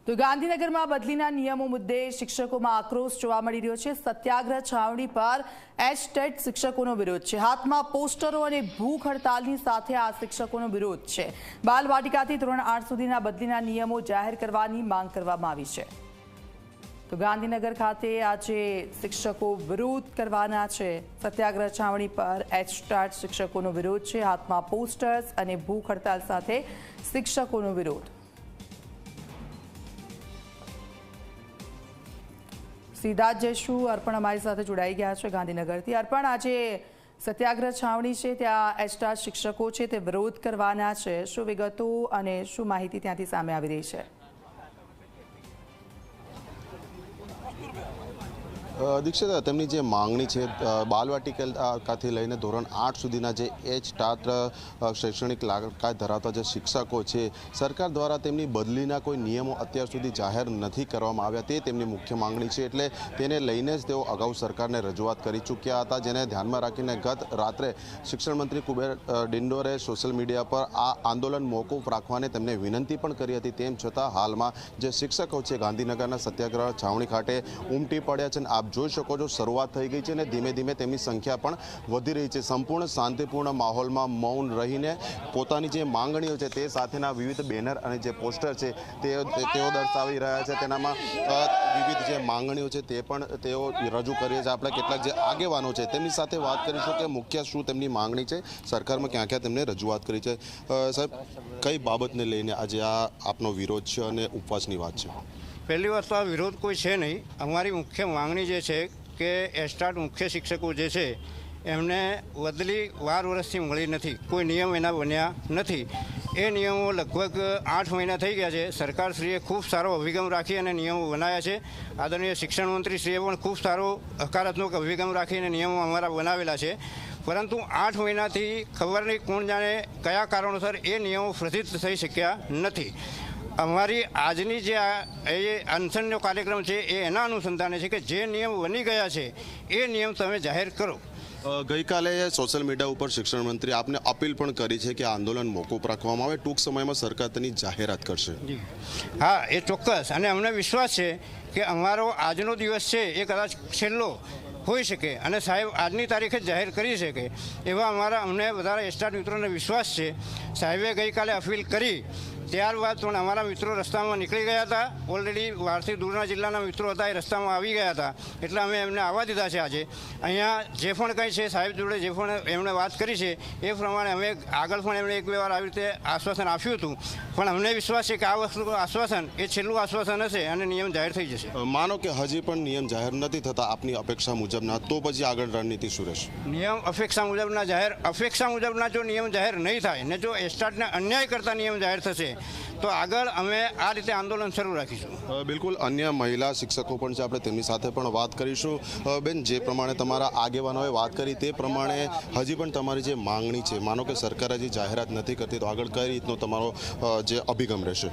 તો ગાંધીનગરમાં બદલીના નિયમો મુદ્દે શિક્ષકોમાં આક્રોશ જોવા મળી રહ્યો છે। સત્યાગ્રહ છાવણી પર એચ-ટેટ શિક્ષકોનો વિરોધ છે। હાથમાં પોસ્ટરો અને ભૂખ હડતાલની સાથે આ શિક્ષકોનો વિરોધ છે। બાલવાટિકાથી ધોરણ 8 સુધીના બદલીના નિયમો જાહેર કરવાની માંગ કરવામાં આવી છે। તો ગાંધીનગર ખાતે આજે શિક્ષકો વિરોધ કરવાના છે। સત્યાગ્રહ છાવણી પર એચ-ટેટ શિક્ષકોનો વિરોધ છે। હાથમાં પોસ્ટર્સ અને ભૂખ હડતાલ સાથે શિક્ષકોનો વિરોધ। सीधा जयशु अर्पण अमारी साथे जोड़ाई गया है गांधीनगरथी। अर्पण, आज सत्याग्रह छावनी है त्या एच-टेट शिक्षको है ते विरोध करवाना है, शुं विगतो अने शुं माहिती त्यांथी सामे आवी रही है? दीक्षित તેમની જે માંગણી છે બાલવાટિકાથી લઈને ધોરણ 8 સુધીના જે એચ-ટેટ શૈક્ષણિક લાયકાત ધરાવતા જે શિક્ષકો છે, સરકાર દ્વારા તેમની બદલીના કોઈ નિયમો અત્યાર સુધી જાહેર નથી કરવામાં આવ્યા, તે તેમની મુખ્ય માંગણી છે। એટલે તેને લઈને જ તેઓ અગાઉ સરકારને રજૂઆત કરી ચૂક્યા હતા, જેને ધ્યાનમાં રાખીને ગત રાત્રે શિક્ષણ મંત્રી કુબેર ડિંડોરે સોશિયલ મીડિયા પર આ આંદોલન મોકૂફ રાખવાને તેમને વિનંતી પણ કરી હતી। તેમ છતાં હાલમાં જે શિક્ષકો છે ગાંધીનગરના સત્યાગ્રહ છાવણી ખાતે ઉમટી પડ્યા છે। आप જોઈ શકો છો શરૂઆત થઈ ગઈ છે અને ધીમે ધીમે તેમની સંખ્યા પણ વધી રહી છે। સંપૂર્ણ શાંતિપૂર્ણ માહોલમાં મૌન રહીને પોતાની જે માંગણીઓ છે તે સાથેના વિવિધ બેનર અને જે પોસ્ટર છે તેઓ દર્શાવી રહ્યા છે। તેનામાં વિવિધ જે માંગણીઓ છે તે પણ તેઓ રજૂ કરી છે। આપણે કેટલાક જે આગેવાનો છે તેમની સાથે વાત કરીશું કે મુખ્ય શું તેમની માંગણી છે, સરકારમાં ક્યાં ક્યાં તેમને રજૂઆત કરી છે। સાહેબ, કઈ બાબતને લઈને આજે આ આપનો વિરોધ છે અને ઉપવાસની વાત છે? पहली बात तो आ विरोध कोई है नहीं। अमारी मुख्य मांगणी जे छे कि एच-टेट मुख्य शिक्षको जे छे एमने बदली वार वर्षथी मळी नथी, कोई नियम एना बन्या नथी। ए नियमों लगभग 8 महीना थई गया है। सरकारश्रीए खूब सारो अभिगम राखी अने नियमों बनाव्या छे। आदरणीय शिक्षण मंत्रीश्रीए पण खूब सारो हकारात्मक अभिगम राखीने नियमों अमारा बनावेला छे, परंतु 8 महीनाथी खबर नहीं कोण जाणे कया कारणोसर ए नियमों फलित थई शक्या नथी। अमारी आजनी जे अनशननो कार्यक्रम है एना अनुसंधाने है कि जे नियम बनी गया है ए नियम तमे जाहिर करो। गई काले सोशल मीडिया पर शिक्षण मंत्री आपने अपील पण करी है कि आंदोलन मोकूफ राखवामां आवे, टूंक समय में सरकार तेनी जाहेरात करशे। हाँ, ए चोक्कस अने अमने विश्वास है कि अमारो आजनो दिवस है ए कदाच छेल्लो होई शके अने साहेब आजनी तारीखे जाहिर करी शके एवा अमारा अमने बधा एच-टेट मित्रोने विश्वास है। साहेबे गई काले अपील करी त्यारबाद पण अमारा मित्रों रस्ता में निकली गया था। ऑलरेडी वारसी दूरना जिल्लाना मित्रों था ए रस्ता में आवी गया था, एटले अमे एमने आवा दीधा छे। आज अहींया जे पण कंई छे साहेब जोड़े जे पण एमणे वात करी छे ए प्रमाणे अमे आगळ पण एमणे एक बे वार आवी रीते आश्वासन आप्युं हतुं, पण अमने विश्वास छे के आ वस्तुनुं आश्वासन ए छेल्लुं आश्वासन हशे अने नियम जाहिर थई जशे। मानो के हजी पण नियम जाहिर नथी थता आपनी अपेक्षा मुजबना, तो पछी आगळ रणनीति शुं रहेशे? नियम अपेक्षा मुजबना जाहिर, अपेक्षा मुजबना जो नियम जाहिर नहीं थाय ने जो एच-टेटने अन्याय करता नियम जाहिर थशे तो आगळ अमे आ रीते आंदोलन शरू राखीशुं। बिल्कुल अन्य महिला शिक्षको पण छे, आपणे तेमनी साथे पण वात करीशुं। बेन, जे प्रमाणे तमारा आगेवानोए वात करी ते प्रमाणे हजी पण तमारी जे मांगणी छे, मानो के सरकार हजी जाहेरात नथी करती तो आगळ कई रीतनो तमारो जे अभिगम रहेशे?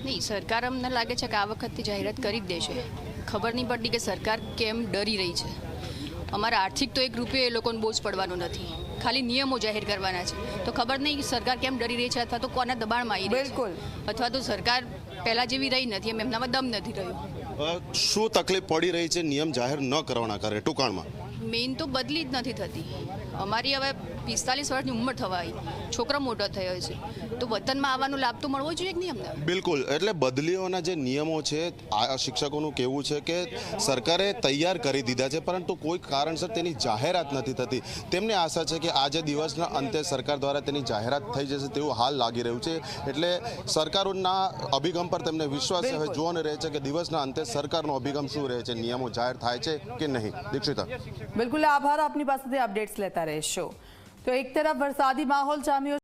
नहीं, सरकार अमने लागे छे के आ वखतथी जाहेरात करी ज देशे। खबर नहीं पड़ती कि सरकार केम डरी रही है। अमारा आर्थिक तो एक रूपियो ए लोकोने बोझ पड़वानो नथी, खाली नियमों जाहिर करवाना है। तो खबर नहीं सरकार केम डरी रही है अथवा तो कोना दबाणमां आई रही है, बिल्कुल, अथवा तो सरकार पहला जेवी रही नहीं, एमनामां दम नहीं रह्यो। शुं तकलीफ पड़ी रही है नियम जाहिर न करवाना कारण? टूंकाणमां मेन तो बदली ज नहीं थती। अमारी हवे 45 वर्षनी उमर थवा आई, छोकरो मोटो थयो छे तो वतन में आवવાનો लाभ तो मळવો જોઈએ કે નહીં અમને? बिल्कुल, એટલે બદલીઓના જે નિયમો છે આ શિક્ષકોનું કહેવું છે કે સરકારે તૈયાર કરી દીધા છે, પરંતુ કોઈ કારણસર તેની જાહેરાત નથી થતી। તેમને આશા છે કે આજે દિવસના અંતે સરકાર દ્વારા તેની જાહેરાત થઈ જશે તેવું હાલ લાગી રહ્યું છે। એટલે સરકારોના અભિગમ પર તેમને વિશ્વાસ છે। હવે જોવાનું રહે છે કે દિવસના અંતે સરકારનો અભિગમ શું રહે છે, નિયમો જાહેર થાય છે કે નહીં। દીક્ષિતા, बिल्कुल आभार, आपनी पासेथी अपडेट्स लेता रहीशुं। तो एक तरफ वरसादी माहौल जाम्यो